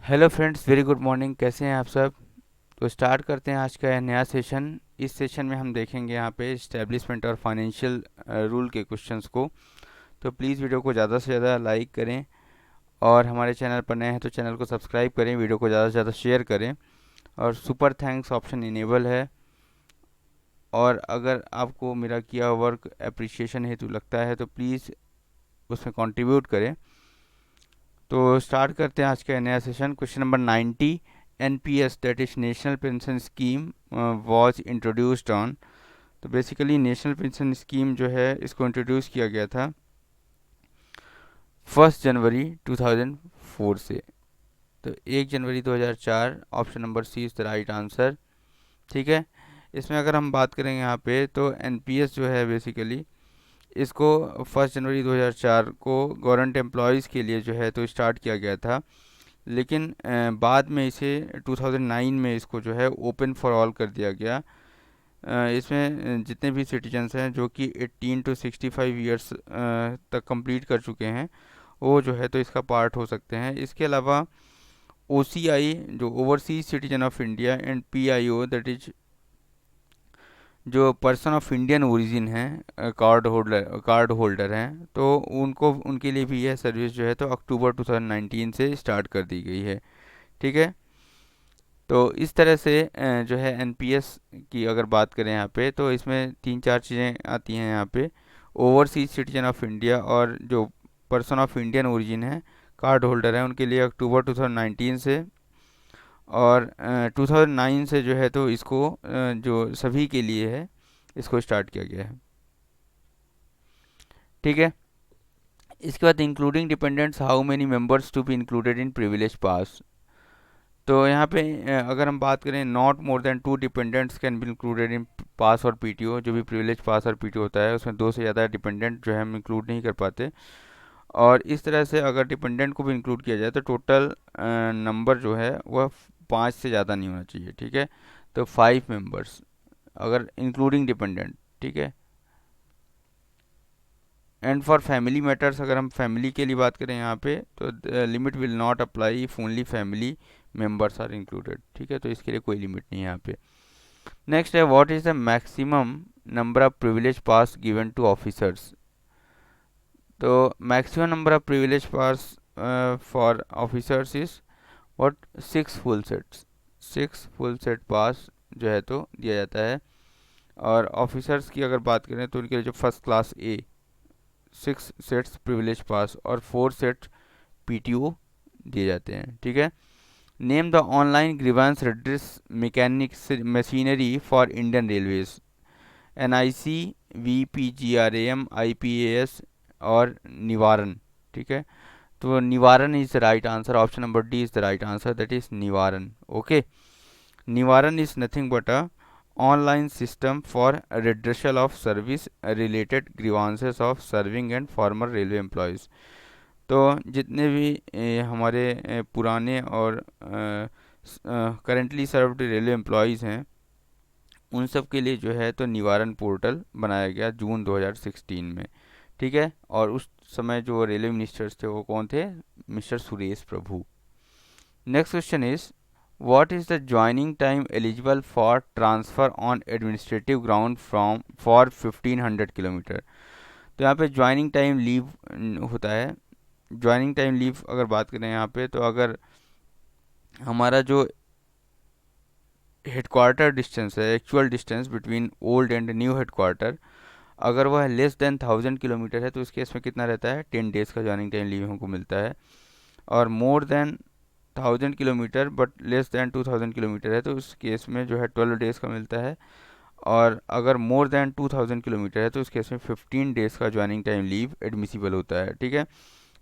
Hello friends, very good morning. कैसे हैं आप सब? तो स्टार्ट करते हैं आज का यह नया सेशन। इस सेशन में हम देखेंगे यहाँ पे इस्टेब्लिशमेंट और फाइनेंशियल रूल के क्वेश्चंस को। तो प्लीज़ वीडियो को ज़्यादा से ज़्यादा लाइक करें, और हमारे चैनल पर नए हैं तो चैनल को सब्सक्राइब करें, वीडियो को ज़्यादा से ज़्यादा शेयर करें, और सुपर थैंक्स ऑप्शन इनेबल है। और अगर आपको मेरा किया वर्क अप्रिसिएशन हेतु लगता है तो प्लीज़ उसमें कंट्रीब्यूट करें। तो स्टार्ट करते हैं आज का नया session. Question number 90, NPS that is national pension scheme was introduced on. तो बेसिकली नेशनल पेंशन स्कीम जो है इसको इंट्रोड्यूस किया गया था 1 जनवरी 2004 से। तो 1 जनवरी 2004, option number C is the right answer. ठीक है। इसमें अगर हम बात करेंगे यहाँ पे तो एनपीएस जो है बेसिकली इसको 1 जनवरी 2004 को गवर्नमेंट एम्प्लॉयज़ के लिए जो है तो स्टार्ट किया गया था। लेकिन बाद में इसे 2009 में इसको जो है ओपन फॉर ऑल कर दिया गया। इसमें जितने भी सिटीजन्स हैं जो कि 18 टू 65 ईयर्स तक कंप्लीट कर चुके हैं वो जो है तो इसका पार्ट हो सकते हैं। इसके अलावा ओसीआई जो overseas citizen of India and PIO that is जो पर्सन ऑफ इंडियन ओरिजिन हैं, कार्ड होल्डर हैं, तो उनको उनके लिए भी यह सर्विस जो है तो अक्टूबर 2019 से स्टार्ट कर दी गई है। ठीक है। तो इस तरह से जो है एनपीएस की अगर बात करें यहाँ पे तो इसमें तीन चार चीज़ें आती हैं यहाँ पे। ओवरसीज सिटीजन ऑफ इंडिया और जो पर्सन ऑफ इंडियन ओरिजिन है, कार्ड होल्डर हैं, उनके लिए अक्टूबर 2019 से, और 2009 से जो है तो इसको जो सभी के लिए है इसको स्टार्ट किया गया है। ठीक है। इसके बाद including dependents, how many members to be included in privilege pass. तो यहाँ पे अगर हम बात करें, not more than 2 dependents can be included in pass और पीटीओ। जो भी प्रिविलेज पास और पीटीओ होता है उसमें 2 से ज़्यादा डिपेंडेंट जो है हम इंक्लूड नहीं कर पाते। और इस तरह से अगर डिपेंडेंट को भी इंक्लूड किया जाए तो टोटल नंबर जो है वह 5 से ज़्यादा नहीं होना चाहिए। ठीक है। तो 5 मेंबर्स अगर इंक्लूडिंग डिपेंडेंट। ठीक है। एंड फॉर फैमिली मैटर्स, अगर हम फैमिली के लिए बात करें यहाँ पे तो limit will not apply if only family members are included. ठीक है। तो इसके लिए कोई लिमिट नहीं है यहाँ पे। नेक्स्ट है, what is the maximum number of privilege pass given to officers. तो maximum number of privilege pass for officers is what, 6 full sets. 6 full set pass जो है तो दिया जाता है। और ऑफिसर्स की अगर बात करें तो उनके लिए जो first class A 6 sets privilege pass और 4 सेट्स पीटीओ दिए जाते हैं। ठीक है। Name the online grievance redress mechanics machinery for Indian railways. NIC, VPGRM, IPAS और निवारण। ठीक है। तो Nivaran is the right answer. Option number D is the right answer, that is Nivaran. Okay. Nivaran is nothing but a online system for redressal of service related grievances of serving and farmer railway employees. तो जितने भी हमारे पुराने और currently served railway employees हैं उन सब के लिए जो है तो निवारण पोर्टल बनाया गया जून 2016 में। ठीक है। और उस समय जो रेलवे मिनिस्टर्स थे वो कौन थे? Mister Suresh Prabhu. Next question is, what is the joining time eligible for transfer on administrative ground from for 1500 kilometre. तो यहाँ पे ज्वाइनिंग टाइम लीव होता है। ज्वाइनिंग टाइम लीव अगर बात करें यहाँ पे तो अगर हमारा जो हेडक्वार्टर डिस्टेंस है, actual distance between old and new headquarter, अगर वह लेस देन 1000 किलोमीटर है तो इस केस में कितना रहता है? 10 डेज़ का ज्वाइनिंग टाइम लीव हमको मिलता है। और more than 1000 kilometre but less than 2000 kilometre है तो उस केस में जो है 12 डेज़ का मिलता है। और अगर मोर देन 2000 किलोमीटर है तो उस केस में 15 डेज़ का ज्वाइनिंग टाइम लीव एडमिसिबल होता है। ठीक है।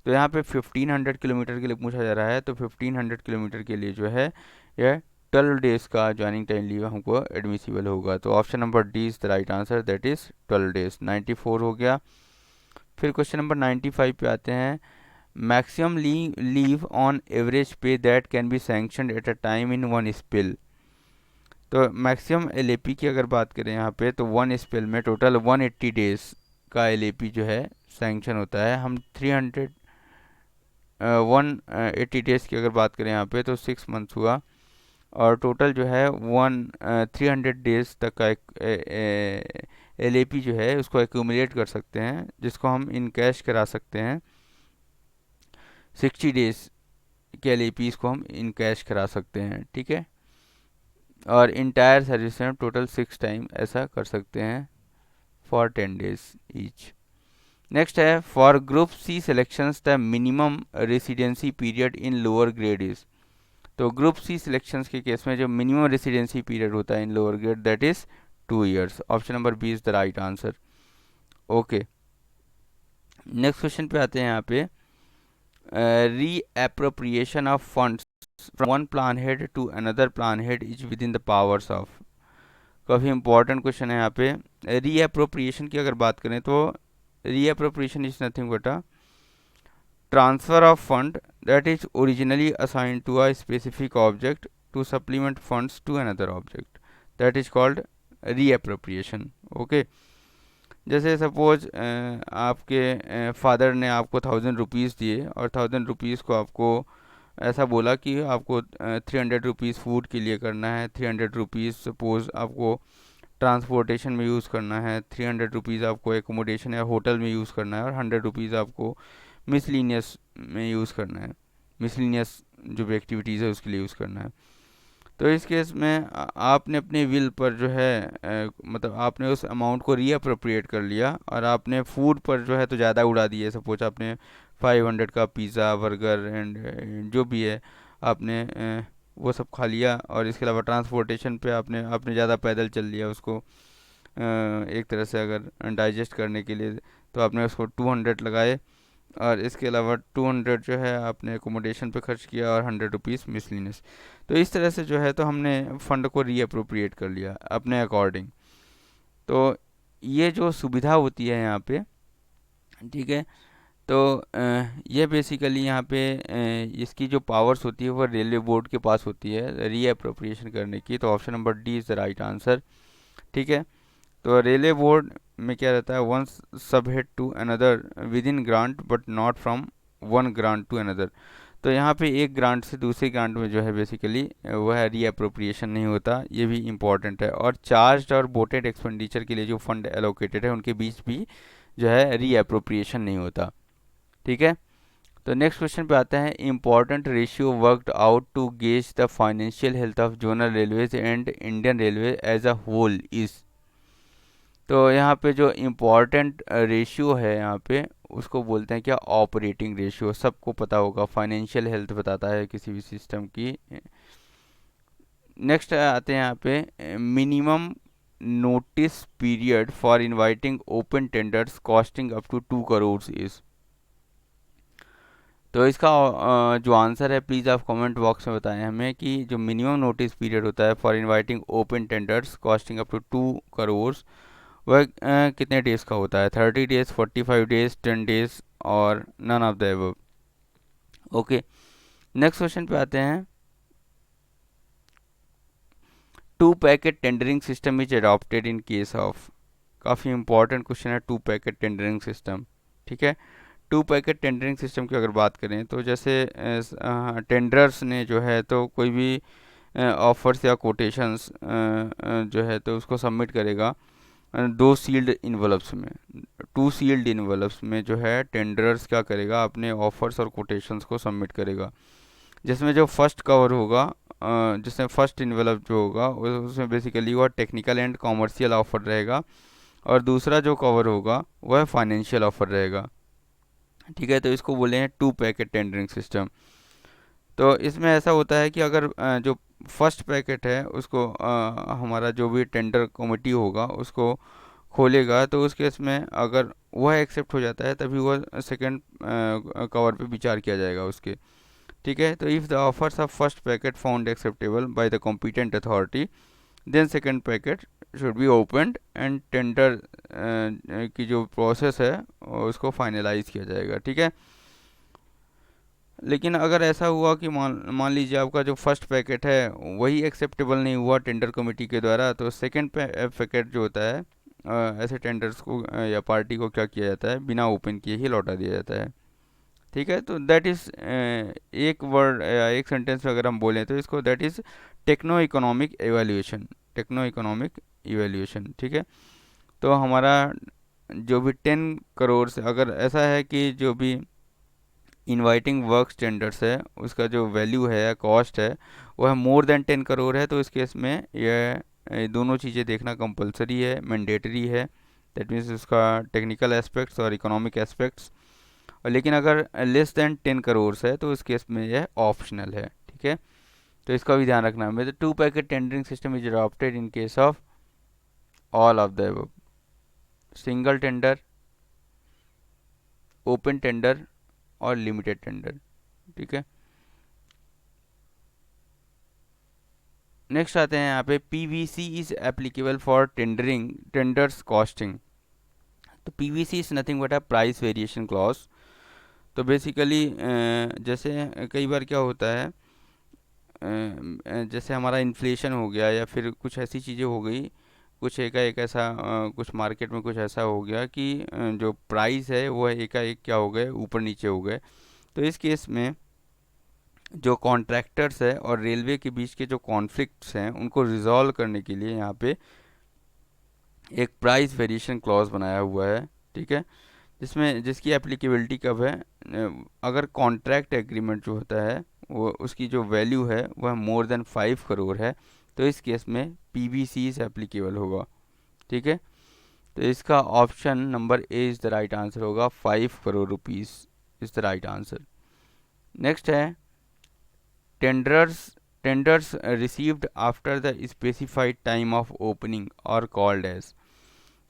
तो यहाँ पे 1500 किलोमीटर के लिए पूछा जा रहा है तो 1500 किलोमीटर के लिए जो है यह 12 डेज़ का ज्वाइनिंग टाइम लीव हमको एडमिसिबल होगा। तो option number D is the right answer, that is 12 days. 94 हो गया। फिर क्वेश्चन नंबर 95 पे आते हैं। मैक्सिमम लीव ऑन एवरेज पे that can be sanctioned at a time in one spell. तो मैक्सिमम एलएपी की अगर बात करें यहाँ पे तो वन स्पेल में टोटल 180 डेज़ का एलएपी जो है सैंक्शन होता है। हम 300 180 डेज़ की अगर बात करें यहाँ पे तो 6 मंथ्स हुआ, और टोटल जो है 300 डेज़ तक का एक LAP जो है उसको एक्यूमुलेट कर सकते हैं, जिसको हम इन कैश करा सकते हैं। 60 डेज़ के LAPs को हम इन कैश करा सकते हैं, ठीक है। और इंटायर सर्विस में टोटल 6 टाइम ऐसा कर सकते हैं फॉर 10 डेज ईच। नेक्स्ट है for group C selections the minimum residency period in lower grade is. तो ग्रुप सी सिलेक्शंस के केस में जो मिनिमम रेसिडेंसी पीरियड होता है in lower grade that is 2 years। Option number B is the right answer. Okay, next question पे आते हैं यहाँ पे। Reappropriation of funds from one plan head to another plan head is within the powers of. काफ़ी important question है यहाँ पे। Reappropriation की अगर बात करें तो reappropriation is nothing but a transfer of fund that is originally assigned to a specific object to supplement funds to another object, that is called reappropriation। Okay, जैसे सपोज आपके फादर ने आपको 1000 रुपीज़ दिए और 1000 रुपीज़ को आपको ऐसा बोला कि आपको 300 रुपीज़ फूड के लिए करना है, 300 रुपीज़ सपोज आपको ट्रांसपोर्टेशन में यूज़ करना है, 300 रुपीज़ आपको एकोमोडेशन या होटल में यूज़ करना है, और 100 रुपीज़ आपको मिसलिनियस में यूज़ करना है, मिसलिनियस जो भी एक्टिविटीज़ है उसके लिए यूज़ करना है। तो इस केस में आपने अपने विल पर जो है मतलब आपने उस अमाउंट को रीअप्रोप्रिएट कर लिया और आपने फूड पर जो है तो ज़्यादा उड़ा दिया। सपोज आपने 500 का पिज़्ज़ा बर्गर एंड जो भी है आपने वो सब खा लिया, और इसके अलावा ट्रांसपोर्टेशन पे आपने ज़्यादा पैदल चल लिया उसको एक तरह से अगर डाइजेस्ट करने के लिए, तो आपने उसको 200 लगाए, और इसके अलावा 200 जो है आपने एकोमोडेशन पे खर्च किया और 100 रुपीज़ मिसलिनियस। तो इस तरह से जो है तो हमने फ़ंड को रीअप्रोप्रिएट कर लिया अपने अकॉर्डिंग। तो ये जो सुविधा होती है यहाँ पे, ठीक है, तो ये बेसिकली यहाँ पे इसकी जो पावर्स होती है वो रेलवे बोर्ड के पास होती है रीअप्रोप्रिएशन करने की। तो option number D is the right answer, ठीक है। तो रेलवे बोर्ड में क्या रहता है, one subhead to another within grant but not from one grant to another. तो यहाँ पे एक ग्रांट से दूसरे ग्रांट में जो है बेसिकली वह रीअप्रोप्रिएशन नहीं होता, ये भी इम्पॉर्टेंट है। और चार्ज और बोटेड एक्सपेंडिचर के लिए जो फंड एलोकेटेड है उनके बीच भी जो है रीअप्रोप्रिएशन नहीं होता, ठीक है। तो नेक्स्ट क्वेश्चन पे आते हैं। Important ratio worked out to gauge the financial health of zonal railways and Indian railway as a whole is. तो यहाँ पे जो इम्पॉर्टेंट रेशियो है यहाँ पे उसको बोलते हैं क्या, ऑपरेटिंग रेशियो। सबको पता होगा फाइनेंशियल हेल्थ बताता है किसी भी सिस्टम की। नेक्स्ट आते हैं यहाँ पे minimum notice period for inviting open tenders costing up to 2 crore is. तो इसका जो आंसर है प्लीज़ आप कमेंट बॉक्स में बताएं हमें कि जो मिनिमम नोटिस पीरियड होता है for inviting open tenders costing up to 2 crore वह कितने डेज़ का होता है। 30 डेज़, 45 डेज़, 10 डेज़ और none of the above. Okay, next question पे आते हैं। 2 packet tendering system is adopted in case of. काफ़ी इंपॉर्टेंट क्वेश्चन है 2 पैकेट टेंडरिंग सिस्टम, ठीक है। 2 पैकेट टेंडरिंग सिस्टम की अगर बात करें तो जैसे टेंडर्स ने जो है तो कोई भी ऑफर्स या कोटेशंस जो है तो उसको सबमिट करेगा 2 सील्ड इन्वलप्स में। 2 सील्ड इन्वलप्स में जो है टेंडर्स क्या करेगा, अपने ऑफर्स और कोटेशंस को सबमिट करेगा, जिसमें जो फर्स्ट कवर होगा जिसमें फर्स्ट इन्वेलप जो होगा उसमें बेसिकली वह टेक्निकल एंड कॉमर्शियल ऑफर रहेगा, और दूसरा जो कवर होगा वह फाइनेंशियल ऑफर रहेगा, ठीक है। तो इसको बोले हैं 2 पैकेट टेंडरिंग सिस्टम। तो इसमें ऐसा होता है कि अगर जो फर्स्ट पैकेट है उसको हमारा जो भी टेंडर कमेटी होगा उसको खोलेगा, तो उस केस में अगर वह एक्सेप्ट हो जाता है तभी वह सेकंड कवर पे विचार किया जाएगा उसके, ठीक है। तो if the offers of first packet found acceptable by the competent authority then second packet should be opened and tender की जो प्रोसेस है उसको फाइनलाइज किया जाएगा, ठीक है। लेकिन अगर ऐसा हुआ कि मान लीजिए आपका जो फर्स्ट पैकेट है वही एक्सेप्टेबल नहीं हुआ टेंडर कमेटी के द्वारा, तो सेकंड पैकेट जो होता है ऐसे टेंडर्स को या पार्टी को क्या किया जाता है, बिना ओपन किए ही लौटा दिया जाता है, ठीक है। तो दैट इज़ एक वर्ड एक सेंटेंस में अगर हम बोलें तो इसको that is techno economic evaluation, techno economic evaluation. ठीक है। तो हमारा जो भी 10 करोड़ से अगर ऐसा है कि जो भी इनवाइटिंग वर्क स्टैंडर्ड्स है उसका जो वैल्यू है कॉस्ट है वह मोर देन 10 करोड़ है, तो इस केस में यह दोनों चीज़ें देखना कंपलसरी है, मैंडेटरी है। दैट मीन्स उसका टेक्निकल एस्पेक्ट्स और इकोनॉमिक एस्पेक्ट्स। और लेकिन अगर लेस देन 10 करोड़ है तो इस केस में यह ऑप्शनल है। ठीक है। तो इसका भी ध्यान रखना है। Two packet tendering system is adopted in case of all of the single tender, open tender और लिमिटेड टेंडर। ठीक है। नेक्स्ट आते हैं यहाँ पे PVC is applicable for tendering tenders costing. तो PVC is nothing but a price variation clause. तो basically जैसे कई बार क्या होता है जैसे हमारा इन्फ्लेशन हो गया या फिर कुछ ऐसी चीज़ें हो गई, कुछ एकाएक ऐसा कुछ मार्केट में कुछ ऐसा हो गया कि जो प्राइस है वो एकाएक क्या हो गए, ऊपर नीचे हो गए। तो इस केस में जो कॉन्ट्रैक्टर्स है और रेलवे के बीच के जो कॉन्फ्लिक्ट्स हैं उनको रिजॉल्व करने के लिए यहाँ पे एक प्राइस वेरिएशन क्लॉज बनाया हुआ है। ठीक है। जिसमें जिसकी एप्लीकेबिलिटी कब है, अगर कॉन्ट्रैक्ट एग्रीमेंट जो होता है वो उसकी जो वैल्यू है वह मोर देन 5 करोड़ है, तो इस केस में पीवीसी से एप्लीकेबल होगा। ठीक है। तो इसका option number A is the right answer होगा, 5 crore rupees is the right answer. Next है tenders received after the specified time of opening और कॉल्ड एज।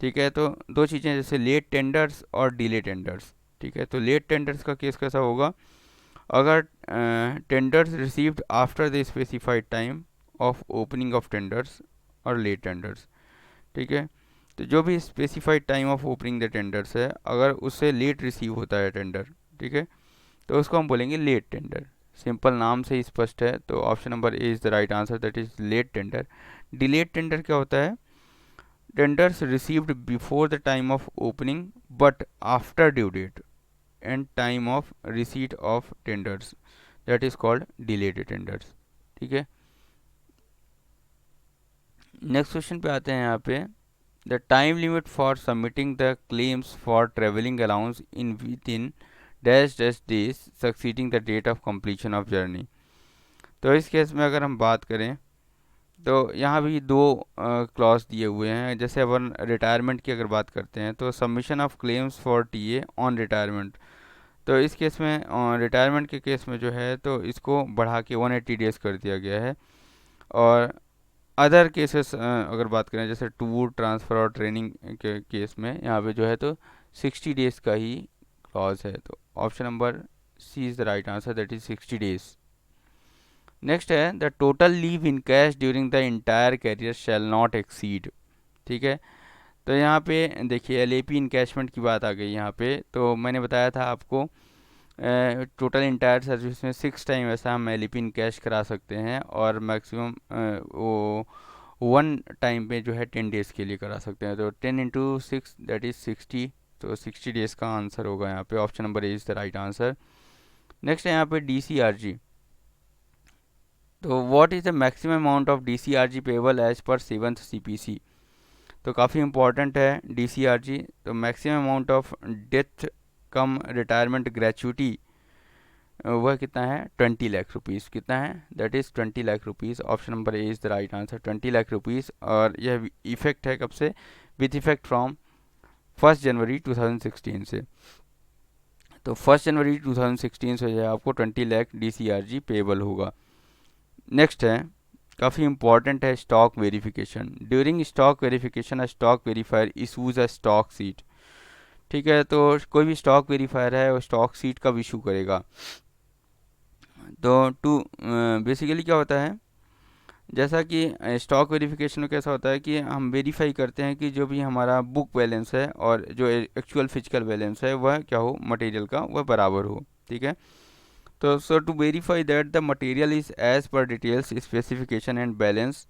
ठीक है। तो दो चीज़ें जैसे लेट टेंडर्स और डिले टेंडर्स। ठीक है। तो लेट टेंडर्स का केस कैसा होगा, अगर tenders received after the specified time of opening of tenders और लेट टेंडर्स। ठीक है। तो जो भी specified time of opening the tenders है अगर उससे लेट रिसीव होता है टेंडर, ठीक है, तो उसको हम बोलेंगे लेट टेंडर। सिंपल नाम से ही स्पष्ट है। तो option number A is the right answer, that is late tender. Delayed tender क्या होता है, tenders received before the time of opening but after due date and time of receipt of tenders, that is called delayed tenders. ठीक है। Next question पे आते हैं यहाँ पे, the time limit for submitting the claims for travelling allowance in within dash dash days succeeding the date of completion of journey. तो इस case में अगर हम बात करें तो यहाँ भी दो क्लॉज दिए हुए हैं। जैसे अपन रिटायरमेंट की अगर बात करते हैं तो submission of claims for TA on retirement. तो इस केस में रिटायरमेंट के केस में जो है तो इसको बढ़ा के 180 डेज़ कर दिया गया है। और अदर केसेस अगर बात करें जैसे टूर ट्रांसफ़र और ट्रेनिंग के केस में यहाँ पे जो है तो 60 डेज़ का ही क्लॉज है। तो option number C is the right answer, that is 60 days. Next है the total leave in cash during the entire career shall not exceed. ठीक है। तो यहाँ पे देखिए एलएपी इनकैशमेंट की बात आ गई यहाँ पे। तो मैंने बताया था आपको टोटल इंटायर सर्विस में 6 टाइम ऐसा हम एलएपी इन कैश करा सकते हैं और मैक्सिमम वो 1 टाइम पे जो है 10 डेज़ के लिए करा सकते हैं। तो 10 × 6 दैट इज़ 60। तो 60 डेज़ का आंसर होगा यहाँ पे, option number A is the right answer. Next है यहाँ पे डीसीआरजी। तो what is the maximum amount of DCRG payable as per 7th CPC. तो काफ़ी इंपॉर्टेंट है डीसीआरजी। तो maximum amount of death cum retirement gratuity वह कितना है, 20 लाख रुपीज़। कितना है, that is 20 lakh rupees. Option number A is the right answer, 20 lakh rupees. और यह इफेक्ट है कब से, विथ इफेक्ट फ्रॉम 1 जनवरी 2016 से। तो 1 जनवरी 2016 से जो है आपको 20 लाख डीसीआरजी पेबल होगा। नेक्स्ट है काफ़ी इंपॉर्टेंट है stock verification. During stock verification a stock verifier issues a stock seat. ठीक है। तो कोई भी स्टॉक वेरीफायर है वो स्टॉक सीट का इशू करेगा। तो बेसिकली क्या होता है, जैसा कि स्टॉक वेरिफिकेशन में कैसा होता है कि हम वेरीफाई करते हैं कि जो भी हमारा बुक बैलेंस है और जो एक्चुअल फिजिकल बैलेंस है वह क्या हो, मटेरियल का वह बराबर हो। ठीक है। तो so to verify that the material is as per details specification and balance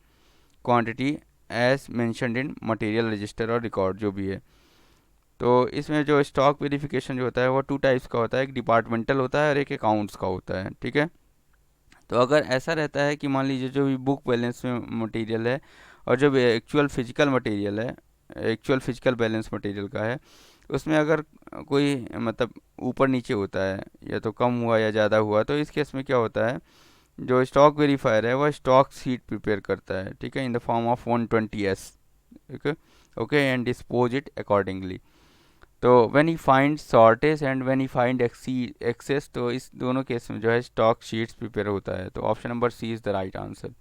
quantity as mentioned in material register और रिकॉर्ड जो भी है। तो इसमें जो स्टॉक वेरिफिकेशन जो होता है वो 2 टाइप्स का होता है, एक डिपार्टमेंटल होता है और एक अकाउंट्स का होता है, ठीक है। तो अगर ऐसा रहता है कि मान लीजिए जो भी बुक बैलेंस में मटेरियल है और जो भी एक्चुअल फिजिकल मटेरियल है, एक्चुअल फिजिकल बैलेंस मटेरियल का है, उसमें अगर कोई मतलब ऊपर नीचे होता है या तो कम हुआ या ज़्यादा हुआ, तो इस केस में क्या होता है, जो स्टॉक वेरीफायर है वह स्टॉक शीट प्रिपेयर करता है, ठीक है, in the form of 120S, okay okay, and dispose it accordingly. तो when he find shortage and when he find excess, तो इस दोनों केस में जो है स्टॉक शीट्स प्रिपेयर होता है। तो option number C is the right answer.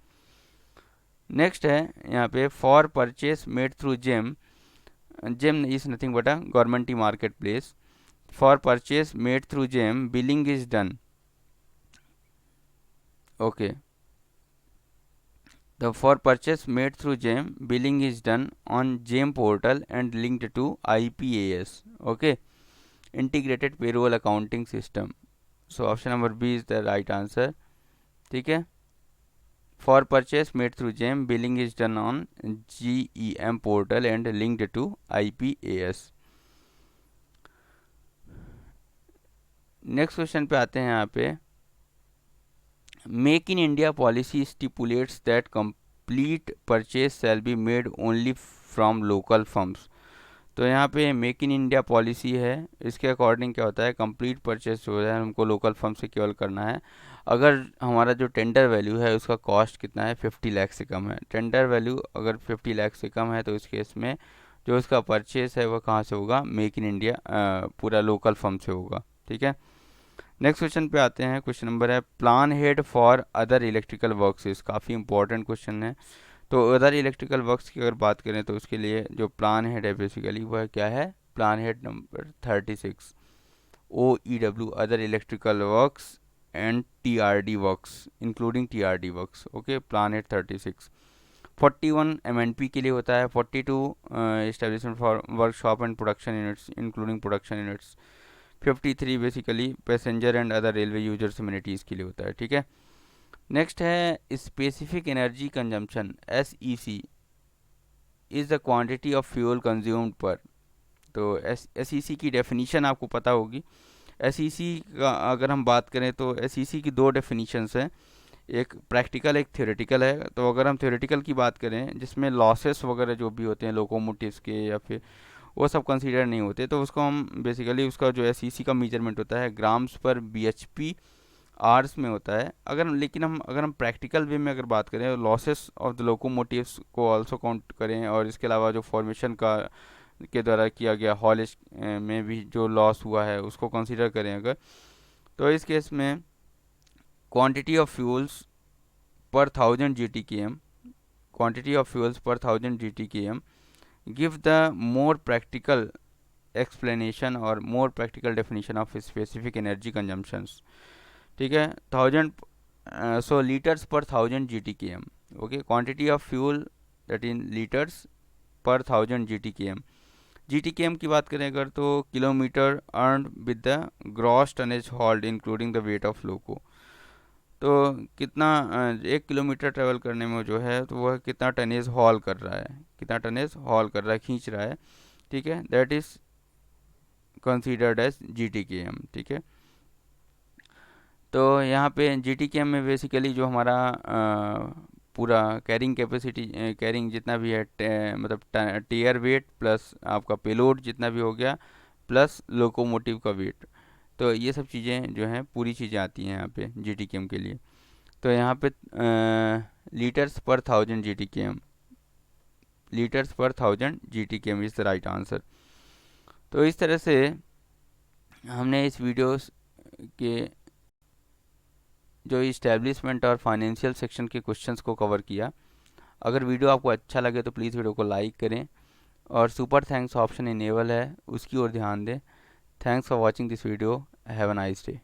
Next है यहाँ पे for purchase made through GeM, GeM is nothing but a government e marketplace. For purchase made through GeM billing is done, okay. The for purchase made through GEM, billing is done on GEM portal and linked to IPAS. Okay, integrated payroll accounting system. So option number B is the right answer. ठीक है, for purchase made through GEM, billing is done on GEM portal and linked to IPAS. Next question पे आते हैं यहाँ पे। Make in India policy stipulates that complete purchase shall be made only from local firms. तो यहाँ पे make in India policy है, इसके अकॉर्डिंग क्या होता है, कंप्लीट परचेज जो है हमको लोकल फर्म से केवल करना है अगर हमारा जो टेंडर वैल्यू है उसका कॉस्ट कितना है, 50 लाख से कम है। टेंडर वैल्यू अगर 50 लाख से कम है तो इस केस में जो उसका परचेज है वह कहाँ से होगा, मेक इन इंडिया पूरा लोकल फर्म से होगा, ठीक है। नेक्स्ट क्वेश्चन पे आते हैं। क्वेश्चन नंबर है plan head for other electrical works. काफ़ी इंपॉर्टेंट क्वेश्चन है। तो अदर इलेक्ट्रिकल वर्क्स की अगर बात करें तो उसके लिए जो प्लान हेड है बेसिकली वह क्या है, plan head number 36, OEW other electrical works and TRD works including TRD works, okay, plan head 36। 41 MNP के लिए होता है, 42 establishment for workshop and production units including production units, 53 basically passenger and other railway users immunities के लिए होता है, ठीक है। नेक्स्ट है specific energy consumption, SEC is the quantity of fuel consumed पर। तो SEC की डेफिनीशन आपको पता होगी। SEC का अगर हम बात करें तो SEC की दो डेफिनीशंस हैं, एक प्रैक्टिकल एक थ्योरेटिकल है। तो अगर हम थ्योरेटिकल की बात करें जिसमें लॉसेस वगैरह जो भी होते हैं लोकोमोटिव्स के या फिर वो सब कंसीडर नहीं होते, तो उसको हम बेसिकली उसका जो SEC का मेजरमेंट होता है ग्राम्स पर BHP आवर्स में होता है। लेकिन अगर हम प्रैक्टिकल वे में अगर बात करें लॉसेस ऑफ द लोकोमोटिव्स को ऑल्सो काउंट करें और इसके अलावा जो फॉर्मेशन का के द्वारा किया गया हॉलेज में भी जो लॉस हुआ है उसको कंसीडर करें अगर, तो इस केस में क्वांटिटी ऑफ फ्यूल्स पर 1000 GTKM, quantity of fuels per 1000 GTKM give the more practical explanation और more practical definition of specific energy consumptions, ठीक है। 1000 so liters per 1000 GTKM, okay, quantity of fuel that in liters per 1000 GTKM। GTKM की बात करें अगर तो kilometre earn with the gross tonnage hauled including the weight of loco. तो कितना 1 kilometre travel करने में जो है तो वह कितना टनेज हॉल कर रहा है, कितना टनेज हॉल कर रहा है, खींच रहा है, ठीक है, that is considered as GTKM, ठीक है। तो यहाँ पे GTKM में बेसिकली जो हमारा पूरा कैरिंग कैपेसिटी, कैरिंग जितना भी है मतलब टीयर वेट प्लस आपका पेलोड जितना भी हो गया प्लस लोकोमोटिव का वेट, तो ये सब चीज़ें जो हैं पूरी चीज़ें आती हैं यहाँ पे GTKM के लिए। तो यहाँ पे लीटर्स पर 1000 GTKM, लीटर्स पर 1000 GTKM is the right answer. तो इस तरह से हमने इस वीडियो के जो इस्टेब्लिशमेंट और फाइनेंशियल सेक्शन के क्वेश्चंस को कवर किया। अगर वीडियो आपको अच्छा लगे तो प्लीज़ वीडियो को लाइक करें और सुपर थैंक्स ऑप्शन इनेबल है उसकी ओर ध्यान दें। Thanks for watching this video, have a nice day.